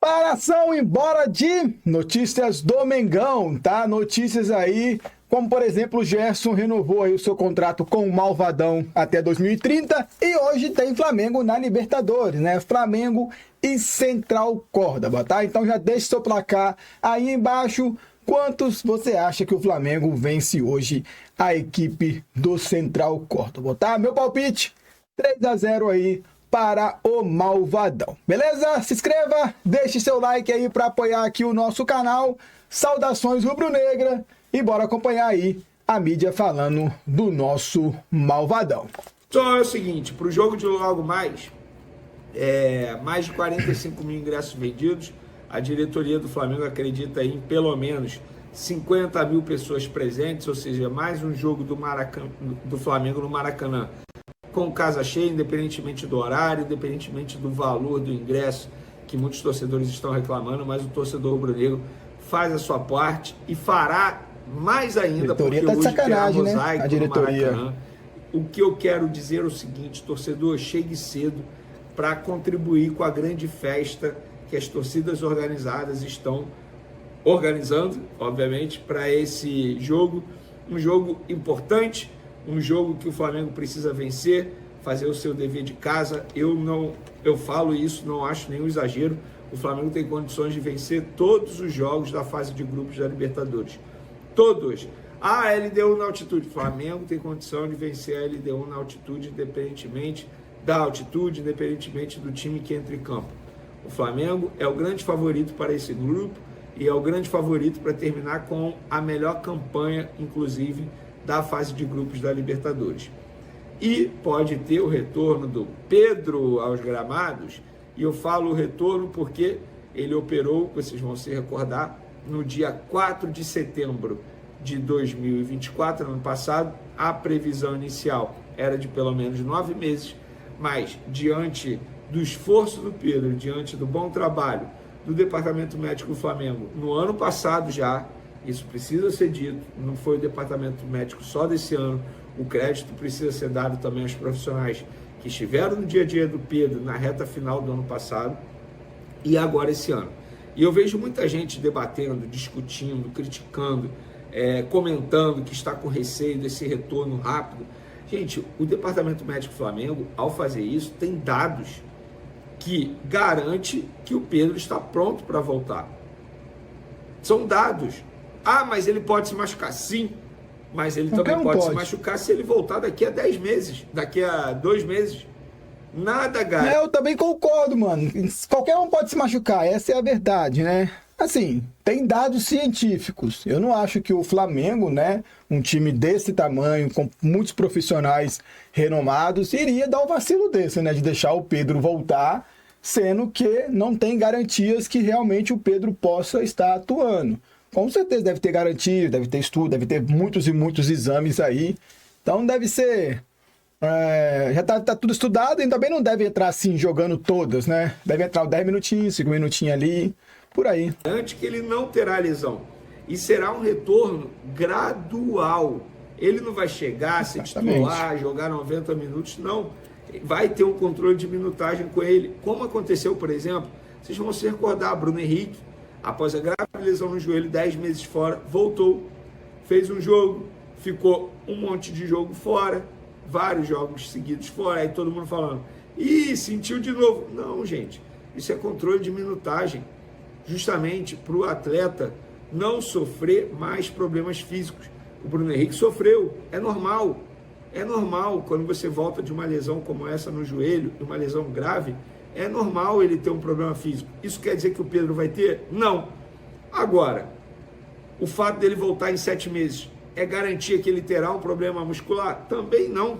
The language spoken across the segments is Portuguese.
Para ação, embora de notícias do Mengão, tá? Notícias aí, como por exemplo, o Gerson renovou aí o seu contrato com o Malvadão até 2030 e hoje tem Flamengo na Libertadores, né? Flamengo e Central Córdoba, tá? Então já deixe seu placar aí embaixo. Quantos você acha que o Flamengo vence hoje a equipe do Central Córdoba, tá? Meu palpite, 3-0 aí para o Malvadão. Beleza? Se inscreva, deixe seu like aí para apoiar aqui o nosso canal. Saudações rubro-negra e bora acompanhar aí a mídia falando do nosso Malvadão. Só é o seguinte, para o jogo de logo mais de 45 mil ingressos vendidos, a diretoria do Flamengo acredita em pelo menos 50 mil pessoas presentes, ou seja, mais um jogo do Flamengo no Maracanã com casa cheia, independentemente do horário, independentemente do valor do ingresso, que muitos torcedores estão reclamando, mas o torcedor rubro-negro faz a sua parte e fará mais ainda, porque tá de hoje sacanagem, terá mosaico, né? A diretoria. no Maracanã. O que eu quero dizer é o seguinte, torcedor, chegue cedo para contribuir com a grande festa que as torcidas organizadas estão organizando, obviamente, para esse jogo, um jogo importante, um jogo que o Flamengo precisa vencer, fazer o seu dever de casa. Eu falo isso, não acho nenhum exagero. O Flamengo tem condições de vencer todos os jogos da fase de grupos da Libertadores. Todos. A LDU na altitude. O Flamengo tem condição de vencer a LDU na altitude, independentemente da altitude, independentemente do time que entra em campo. O Flamengo é o grande favorito para esse grupo e é o grande favorito para terminar com a melhor campanha, inclusive, da fase de grupos da Libertadores. E pode ter o retorno do Pedro aos gramados, e eu falo o retorno porque ele operou, vocês vão se recordar, no dia 4 de setembro de 2024, ano passado. A previsão inicial era de pelo menos 9 meses, mas diante do esforço do Pedro, diante do bom trabalho do Departamento Médico do Flamengo, no ano passado já, isso precisa ser dito, não foi o Departamento Médico só desse ano, o crédito precisa ser dado também aos profissionais que estiveram no dia a dia do Pedro na reta final do ano passado e agora esse ano. E eu vejo muita gente debatendo, discutindo, criticando, comentando que está com receio desse retorno rápido. Gente, o Departamento Médico do Flamengo, ao fazer isso, tem dados que garante que o Pedro está pronto para voltar. São dados. Ah, mas ele pode se machucar. Sim, mas ele também pode se machucar se ele voltar daqui a 10 meses, daqui a 2 meses. Nada, cara. Eu também concordo, mano. Qualquer um pode se machucar, essa é a verdade, né? Assim, tem dados científicos. Eu não acho que o Flamengo, né, um time desse tamanho, com muitos profissionais renomados, iria dar um vacilo desse, né, de deixar o Pedro voltar, sendo que não tem garantias que realmente o Pedro possa estar atuando. Com certeza deve ter garantia, deve ter estudo, deve ter muitos e muitos exames aí. Então deve ser... já tá tudo estudado, e também não deve entrar assim, jogando todas, né? Deve entrar 10 minutinhos, 5 minutinhos ali, por aí. Antes que ele não terá lesão. E será um retorno gradual. Ele não vai chegar, se titular, jogar 90 minutos, não. Vai ter um controle de minutagem com ele. Como aconteceu, por exemplo, vocês vão se recordar, Bruno Henrique, após a grave lesão no joelho, 10 meses fora, voltou, fez um jogo, ficou um monte de jogo fora, vários jogos seguidos fora, aí todo mundo falando, ih, sentiu de novo. Não, gente, isso é controle de minutagem, justamente para o atleta não sofrer mais problemas físicos. O Bruno Henrique sofreu, é normal quando você volta de uma lesão como essa no joelho, uma lesão grave, é normal ele ter um problema físico. Isso quer dizer que o Pedro vai ter? Não. Agora, o fato dele voltar em 7 meses é garantia que ele terá um problema muscular? Também não.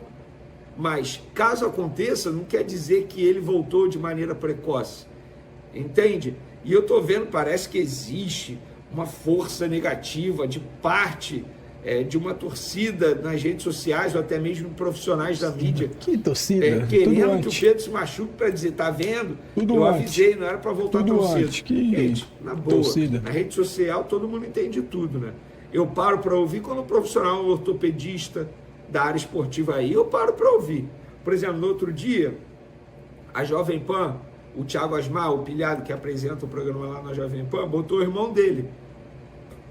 Mas, caso aconteça, não quer dizer que ele voltou de maneira precoce. Entende? E eu estou vendo, parece que existe uma força negativa de parte de uma torcida nas redes sociais ou até mesmo profissionais da mídia. Que torcida? Querendo que o Pedro se machuque para dizer, tá vendo? Eu avisei, não era para voltar tão cedo. Gente, na boa, torcida. Na rede social todo mundo entende tudo, né? Eu paro para ouvir quando um profissional, um ortopedista da área esportiva aí, eu paro para ouvir. Por exemplo, no outro dia, a Jovem Pan O Thiago Asmar, o pilhado que apresenta o programa lá na Jovem Pan, botou o irmão dele.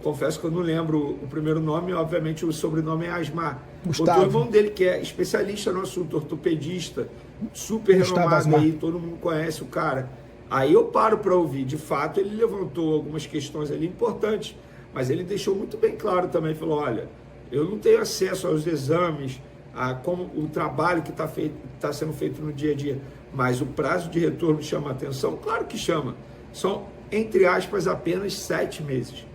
Confesso que eu não lembro o primeiro nome, obviamente o sobrenome é Asmar. Gustavo. Botou o irmão dele, que é especialista no assunto, ortopedista, super Gustavo renomado Asmar. aí, todo mundo conhece o cara. Aí eu paro para ouvir. De fato, ele levantou algumas questões ali importantes, mas ele deixou muito bem claro também, falou, olha, eu não tenho acesso aos exames, a como o trabalho que está sendo feito no dia a dia, mas o prazo de retorno chama a atenção? Claro que chama. São, entre aspas, apenas 7 meses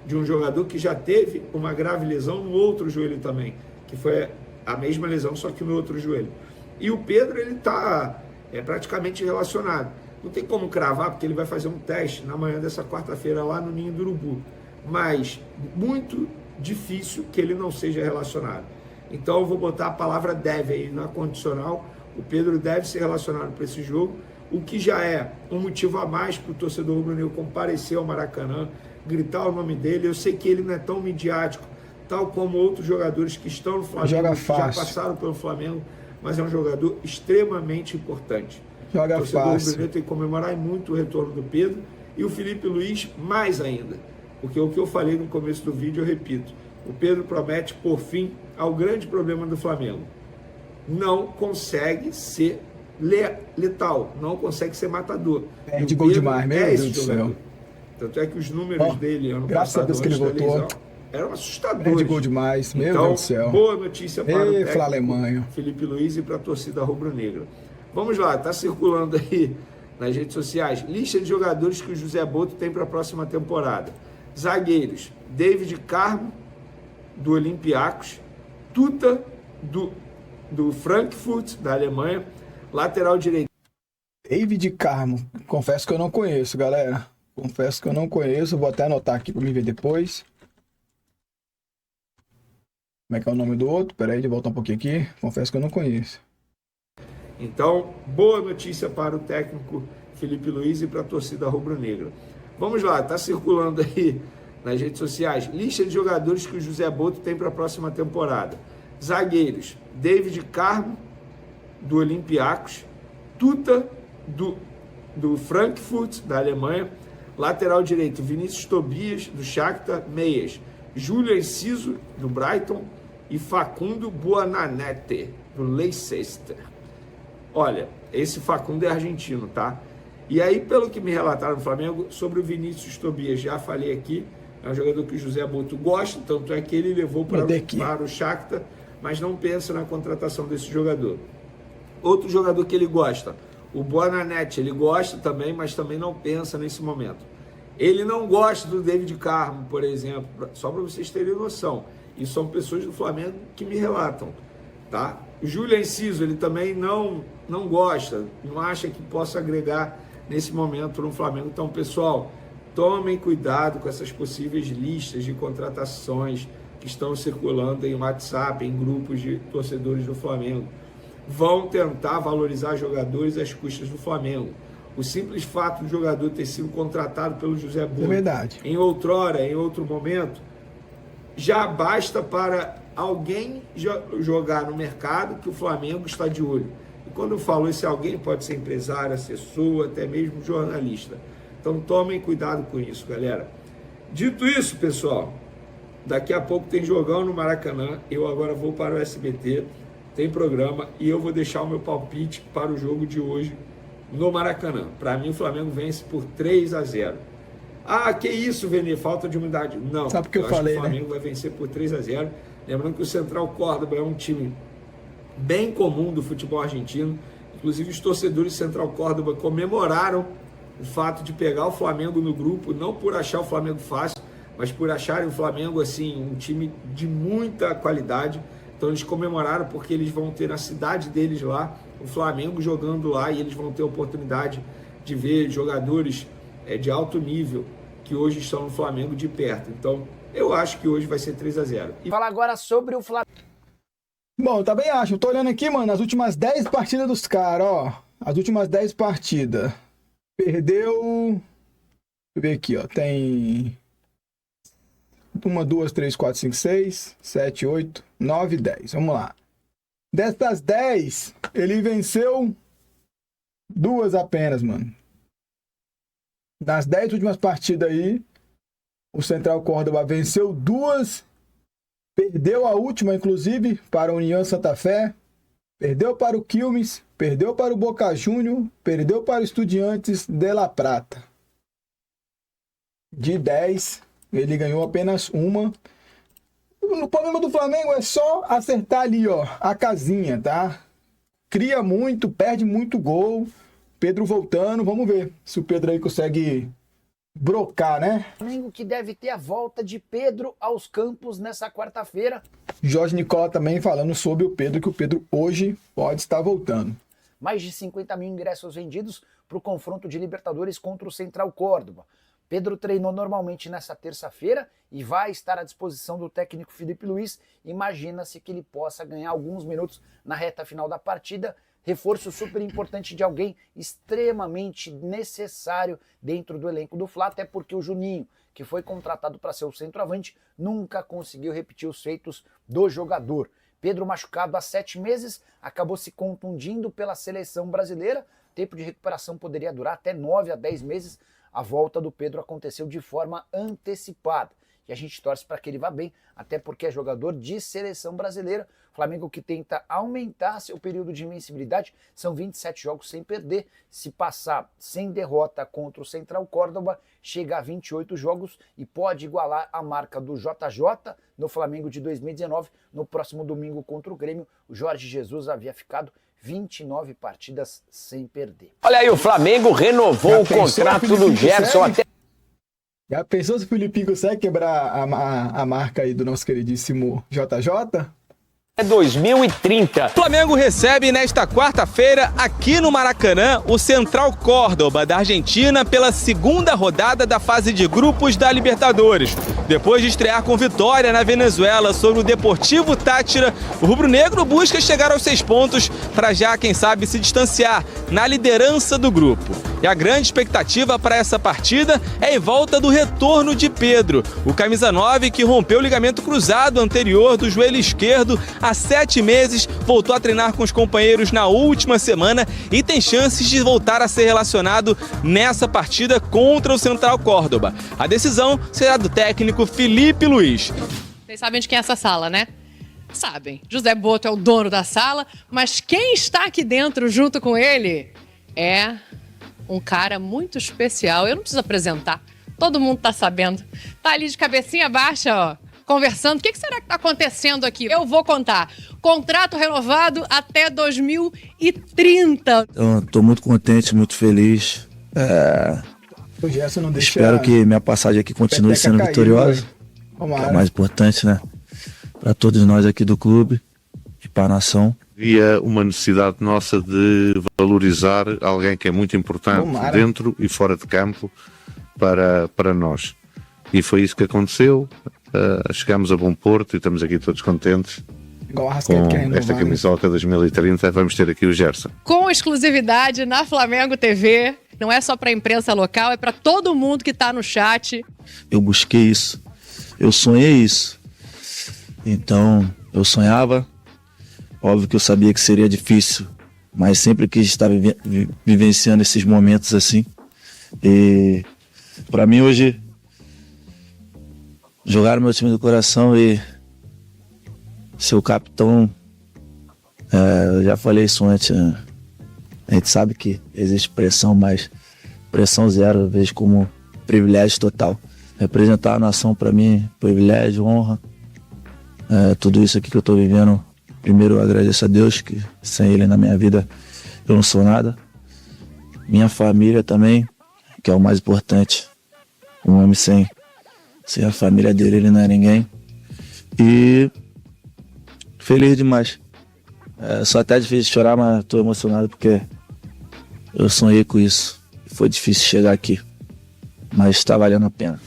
de um jogador que já teve uma grave lesão no outro joelho também, que foi a mesma lesão, só que no outro joelho. E o Pedro, ele está praticamente relacionado. Não tem como cravar, porque ele vai fazer um teste na manhã dessa quarta-feira lá no Ninho do Urubu. Mas muito difícil que ele não seja relacionado. Então eu vou botar a palavra deve aí na condicional. O Pedro deve ser relacionado para esse jogo, o que já é um motivo a mais para o torcedor rubro-negro comparecer ao Maracanã, gritar o nome dele. Eu sei que ele não é tão midiático, tal como outros jogadores que estão no Flamengo, que já passaram pelo Flamengo, mas é um jogador extremamente importante. Joga o torcedor fácil. rubro-negro tem que comemorar muito o retorno do Pedro e o Felipe Luiz mais ainda, porque o que eu falei no começo do vídeo eu repito, o Pedro promete pôr fim ao grande problema do Flamengo. Não consegue ser letal, não consegue ser matador. Perde gol demais, meu Deus do céu. Tanto é que os números dele ano graças passado, a Deus que ele voltou, eram assustadores. Perde gol demais, meu então, Deus do céu. Boa notícia para o técnico Alemanha. Felipe Luiz e para a torcida rubro-negra. Vamos lá, está circulando aí nas redes sociais lista de jogadores que o José Boto tem para a próxima temporada. Zagueiros: David Carmo, do Olympiacos, Tuta, do Frankfurt, da Alemanha, lateral direito. David Carmo, confesso que eu não conheço, galera. Confesso que eu não conheço, vou até anotar aqui para me ver depois. Como é que é o nome do outro? Pera aí, deixa eu voltar um pouquinho aqui. Confesso que eu não conheço. Então, boa notícia para o técnico Felipe Luiz e para a torcida rubro-negra. Vamos lá, está circulando aí nas redes sociais lista de jogadores que o José Boto tem para a próxima temporada. Zagueiros: David Carmo, do Olympiacos, Tuta, do Frankfurt, da Alemanha, lateral direito: Vinícius Tobias, do Shakhtar, meias: Júlio Enciso, do Brighton, e Facundo Buonanete, do Leicester. Olha, esse Facundo é argentino, tá? E aí, pelo que me relataram no Flamengo, sobre o Vinícius Tobias, já falei aqui, é um jogador que o José Boto gosta, tanto é que ele levou para o Shakhtar, mas não pensa na contratação desse jogador. Outro jogador que ele gosta, o Buonanete, ele gosta também, mas também não pensa nesse momento. Ele não gosta do David Carmo, por exemplo, só para vocês terem noção. E são pessoas do Flamengo que me relatam, tá? O Júlio Enciso, ele também não gosta, não acha que possa agregar nesse momento no Flamengo. Então, pessoal, tomem cuidado com essas possíveis listas de contratações que estão circulando em WhatsApp, em grupos de torcedores do Flamengo. Vão tentar valorizar jogadores às custas do Flamengo. O simples fato do jogador ter sido contratado pelo José Boto, em outrora, em outro momento, já basta para alguém jogar no mercado que o Flamengo está de olho. E quando eu falo esse alguém, pode ser empresário, assessor, até mesmo jornalista. Então tomem cuidado com isso, galera. Dito isso, pessoal, daqui a pouco tem jogão no Maracanã. Eu agora vou para o SBT, tem programa, e eu vou deixar o meu palpite para o jogo de hoje no Maracanã. Para mim, o Flamengo vence por 3-0. Ah, que isso, Vene? Falta de humildade. Não, sabe o que eu falei, que o Flamengo vai vencer por 3-0. Lembrando que o Central Córdoba é um time bem comum do futebol argentino. Inclusive, os torcedores de Central Córdoba comemoraram o fato de pegar o Flamengo no grupo, não por achar o Flamengo fácil, mas por acharem o Flamengo assim um time de muita qualidade. Então eles comemoraram porque eles vão ter na cidade deles lá o Flamengo jogando lá, e eles vão ter a oportunidade de ver jogadores de alto nível que hoje estão no Flamengo de perto. Então eu acho que hoje vai ser 3-0. E fala agora sobre o Flamengo. Bom, eu também acho. Eu tô olhando aqui, mano, as últimas 10 partidas dos caras, ó. As últimas 10 partidas. Perdeu... Deixa eu ver aqui, ó. Tem... 1, 2, 3, 4, 5, 6, 7, 8, 9, 10. Vamos lá. Dessas 10, ele venceu 2 apenas, mano. Nas 10 últimas partidas aí, o Central Córdoba venceu 2, perdeu a última, inclusive, para a União Santa Fé, perdeu para o Quilmes, perdeu para o Boca Juniors, perdeu para o Estudiantes de La Plata. De 10, ele ganhou apenas uma. O problema do Flamengo é só acertar ali, ó, a casinha, tá? Cria muito, perde muito gol. Pedro voltando, vamos ver se o Pedro aí consegue brocar, né? Flamengo que deve ter a volta de Pedro aos campos nessa quarta-feira. Jorge Nicola também falando sobre o Pedro, que o Pedro hoje pode estar voltando. Mais de 50 mil ingressos vendidos para o confronto de Libertadores contra o Central Córdoba. Pedro treinou normalmente nessa terça-feira e vai estar à disposição do técnico Felipe Luiz. Imagina-se que ele possa ganhar alguns minutos na reta final da partida. Reforço super importante de alguém extremamente necessário dentro do elenco do Fla, até porque o Juninho, que foi contratado para ser o centroavante, nunca conseguiu repetir os feitos do jogador. Pedro, machucado há 7 meses, acabou se contundindo pela seleção brasileira. Tempo de recuperação poderia durar até 9 a 10 meses. A volta do Pedro aconteceu de forma antecipada. E a gente torce para que ele vá bem, até porque é jogador de seleção brasileira. Flamengo que tenta aumentar seu período de invencibilidade, são 27 jogos sem perder. Se passar sem derrota contra o Central Córdoba, chega a 28 jogos e pode igualar a marca do JJ no Flamengo de 2019. No próximo domingo contra o Grêmio, o Jorge Jesus havia ficado 29 partidas sem perder. Olha aí, o Flamengo renovou o contrato do Gerson até... Já pensou se o Filipinho consegue quebrar a marca aí do nosso queridíssimo JJ? 2030. Flamengo recebe nesta quarta-feira, aqui no Maracanã, o Central Córdoba da Argentina pela segunda rodada da fase de grupos da Libertadores. Depois de estrear com vitória na Venezuela sobre o Deportivo Táchira, o rubro-negro busca chegar aos 6 pontos para já, quem sabe, se distanciar na liderança do grupo. E a grande expectativa para essa partida é em volta do retorno de Pedro, o camisa 9 que rompeu o ligamento cruzado anterior do joelho esquerdo há 7 meses, voltou a treinar com os companheiros na última semana e tem chances de voltar a ser relacionado nessa partida contra o Central Córdoba. A decisão será do técnico Felipe Luiz. Vocês sabem de quem é essa sala, né? Sabem. José Boto é o dono da sala, mas quem está aqui dentro junto com ele é um cara muito especial. Eu não preciso apresentar, todo mundo tá sabendo. Tá ali de cabecinha baixa, ó, conversando. O que será que tá acontecendo aqui? Eu vou contar. Contrato renovado até 2030. Eu tô muito contente, muito feliz. O Gerson não deixa... Espero que minha passagem aqui continue sendo cair, vitoriosa. Que é o mais importante, né? Para todos nós aqui do clube e para a nação. Havia uma necessidade nossa de valorizar alguém que é muito importante dentro e fora de campo para nós. E foi isso que aconteceu. Chegámos a bom porto e estamos aqui todos contentes. Igual a com esta camisola até 2030, vamos ter aqui o Gerson. Com exclusividade na Flamengo TV. Não é só para a imprensa local, é para todo mundo que está no chat. Eu busquei isso. Eu sonhei isso. Então, eu sonhava. Óbvio que eu sabia que seria difícil, mas sempre quis estar vivenciando esses momentos assim. E para mim hoje, jogar no meu time do coração e ser o capitão, eu já falei isso antes, né? A gente sabe que existe pressão, mas pressão zero eu vejo como privilégio total. Representar a nação para mim, privilégio, honra, tudo isso aqui que eu estou vivendo. Primeiro eu agradeço a Deus, que sem Ele na minha vida eu não sou nada. Minha família também, que é o mais importante. Um homem sem a família dele, ele não é ninguém. E feliz demais. Só até difícil de chorar, mas estou emocionado porque eu sonhei com isso. Foi difícil chegar aqui, mas está valendo a pena.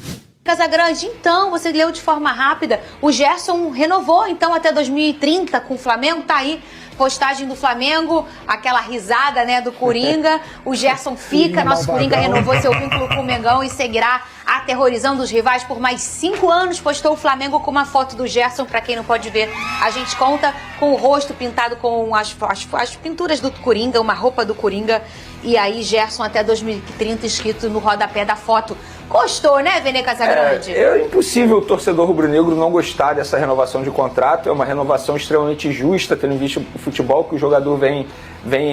Casagrande, então, você leu de forma rápida, o Gerson renovou então até 2030 com o Flamengo, tá aí, postagem do Flamengo, aquela risada, né, do Coringa, o Gerson fica, nosso Coringa renovou seu vínculo com o Mengão e seguirá aterrorizando os rivais por mais 5 anos, postou o Flamengo com uma foto do Gerson, pra quem não pode ver, a gente conta com o rosto pintado com as pinturas do Coringa, uma roupa do Coringa, E aí, Gerson até 2030 escrito no rodapé da foto. Gostou, né, Vene Casagrande? É impossível o torcedor rubro-negro não gostar dessa renovação de contrato. É uma renovação extremamente justa, tendo visto o futebol que o jogador vem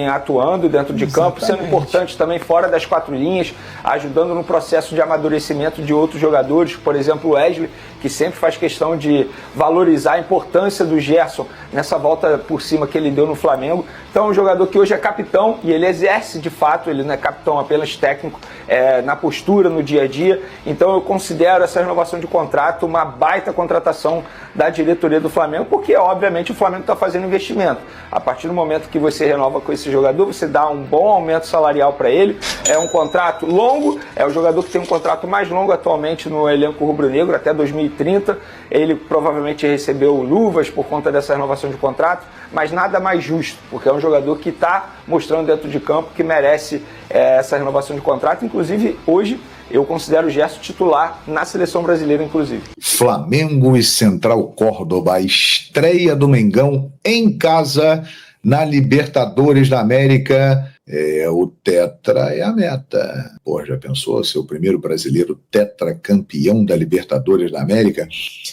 atuando dentro de campo, sendo importante também fora das quatro linhas, ajudando no processo de amadurecimento de outros jogadores, por exemplo o Wesley, que sempre faz questão de valorizar a importância do Gerson nessa volta por cima que ele deu no Flamengo. Então é um jogador que hoje é capitão e ele exerce de fato, ele não é capitão apenas técnico, na postura, no dia a dia. Então eu considero essa renovação de contrato uma baita contratação da diretoria do Flamengo, porque obviamente o Flamengo está fazendo investimento. A partir do momento que você renova com esse jogador, você dá um bom aumento salarial para ele, é um contrato longo, é o jogador que tem um contrato mais longo atualmente no elenco rubro-negro, até 2030, ele provavelmente recebeu luvas por conta dessa renovação de contrato, mas nada mais justo, porque é um jogador que está mostrando dentro de campo que merece essa renovação de contrato, inclusive hoje eu considero o Gerson titular na seleção brasileira, inclusive. Flamengo e Central Córdoba, estreia do Mengão em casa na Libertadores da América. O tetra é a meta. Pô, já pensou ser o primeiro brasileiro tetracampeão da Libertadores da América?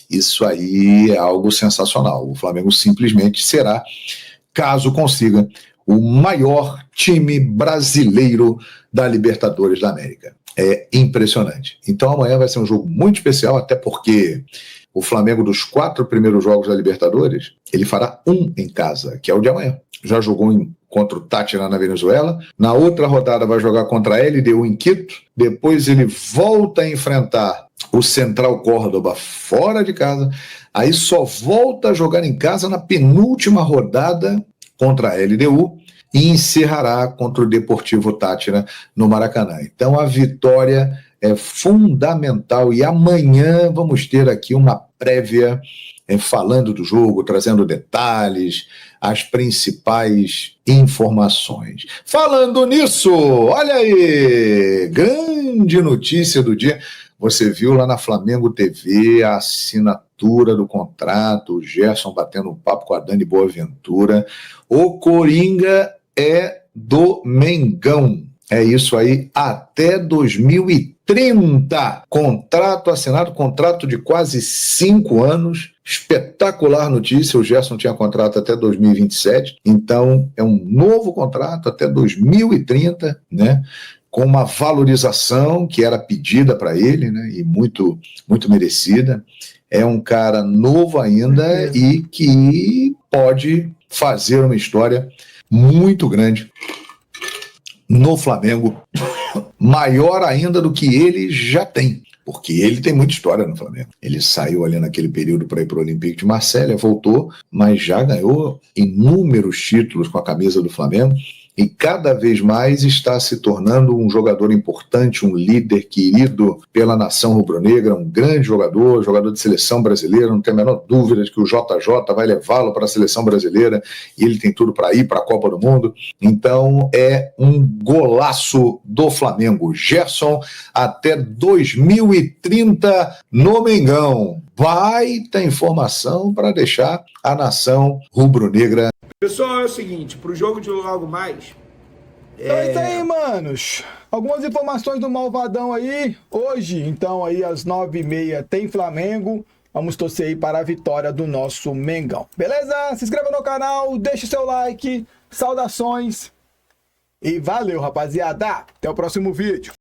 Isso aí é algo sensacional. O Flamengo simplesmente será, caso consiga, o maior time brasileiro da Libertadores da América. É impressionante. Então amanhã vai ser um jogo muito especial, até porque o Flamengo, dos 4 primeiros jogos da Libertadores, ele fará um em casa, que é o de amanhã. Já jogou contra o Táchira na Venezuela, na outra rodada vai jogar contra a LDU em Quito, depois ele volta a enfrentar o Central Córdoba fora de casa, aí só volta a jogar em casa na penúltima rodada contra a LDU, e encerrará contra o Deportivo Táchira no Maracanã. Então a vitória é fundamental e amanhã vamos ter aqui uma prévia falando do jogo, trazendo detalhes, as principais informações. Falando nisso, olha aí, grande notícia do dia. Você viu lá na Flamengo TV a assinatura do contrato, o Gerson batendo um papo com a Dani Boaventura. O Coringa é do Mengão. É isso aí, até 2030. Contrato assinado, contrato de quase 5 anos. Espetacular notícia, o Gerson tinha contrato até 2027. Então, é um novo contrato até 2030, né? Com uma valorização que era pedida para ele, né? E muito, muito merecida. É um cara novo ainda e que pode fazer uma história muito grande no Flamengo, maior ainda do que ele já tem, porque ele tem muita história no Flamengo. Ele saiu ali naquele período para ir para o Olympique de Marselha, voltou, mas já ganhou inúmeros títulos com a camisa do Flamengo e cada vez mais está se tornando um jogador importante, um líder querido pela nação rubro-negra, um grande jogador, jogador de seleção brasileira, não tem a menor dúvida de que o JJ vai levá-lo para a seleção brasileira e ele tem tudo para ir para a Copa do Mundo. Então é um golaço do Flamengo. Gerson até 2030 no Mengão. Baita informação para deixar a nação rubro-negra. Pessoal, é o seguinte, pro jogo de logo mais... É isso aí, manos. Algumas informações do Malvadão aí. Hoje, então, aí às 9h30 tem Flamengo. Vamos torcer aí para a vitória do nosso Mengão. Beleza? Se inscreva no canal, deixe o seu like. Saudações. E valeu, rapaziada. Até o próximo vídeo.